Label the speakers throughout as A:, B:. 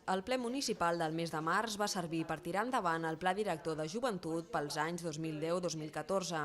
A: El ple municipal del mes de març va servir per tirar endavant el Pla Director de Joventut pels anys 2010-2014.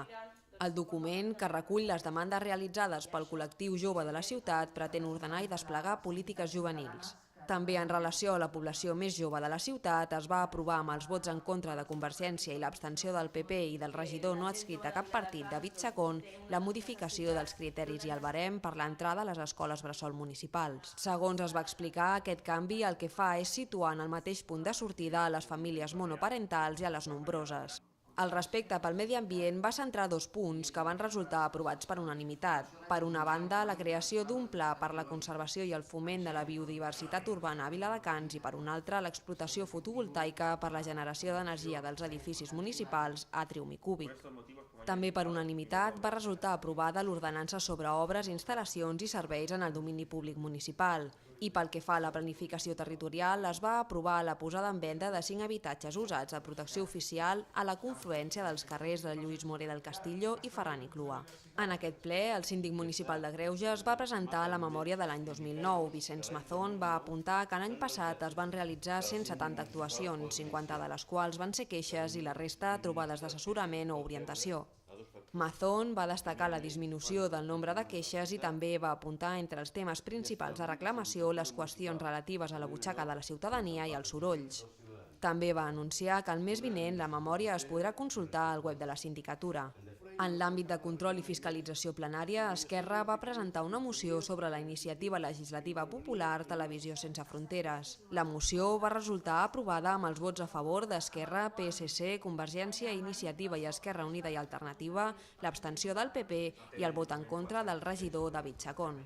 A: El document, que recull les demandes realitzades pel col·lectiu jove de la ciutat, pretén ordenar i desplegar polítiques juvenils. També en relació a la població més jove de la ciutat, es va aprovar amb els vots en contra de Convergència i l'abstenció del PP i del regidor no adscrit a cap partit, David Chacón, la modificació dels criteris i el barem per l'entrada a les escoles bressol municipals. Segons es va explicar, aquest canvi el que fa és situar en el mateix punt de sortida a les famílies monoparentals i a les nombroses. El respecte pel medi ambient va centrar dos punts que van resultar aprovats per unanimitat. Per una banda, la creació d'un pla per la conservació i el foment de la biodiversitat urbana a Viladecans i per una altra, l'explotació fotovoltaica per la generació d'energia dels edificis municipals Atrium i Cúbic. També per unanimitat va resultar aprovada l'ordenança sobre obres, instal·lacions i serveis en el domini públic municipal. I pel que fa a la planificació territorial, es va aprovar la posada en venda de 5 habitatges usats a protecció oficial a la confluència dels carrers de Lluís Moré del Castillo i Ferran i Clua. En aquest ple, el síndic municipal de Greuges va presentar la memòria de l'any 2009. Vicenç Mazón va apuntar que l'any passat es van realitzar 170 actuacions, 50 de les quals van ser queixes i la resta trobades d'assessorament o orientació. Mazón va destacar la disminució del nombre de queixes i també va apuntar entre els temes principals de reclamació les qüestions relatives a la butxaca de la ciutadania i als sorolls. També va anunciar que el mes vinent la memòria es podrà consultar al web de la sindicatura. En l'àmbit de control i fiscalització plenària, Esquerra va presentar una moció sobre la iniciativa legislativa popular Televisió sense fronteres. La moció va resultar aprovada amb els vots a favor d'Esquerra, PSC, Convergència, Iniciativa i Esquerra Unida i Alternativa, l'abstenció del PP i el vot en contra del regidor David Chacón.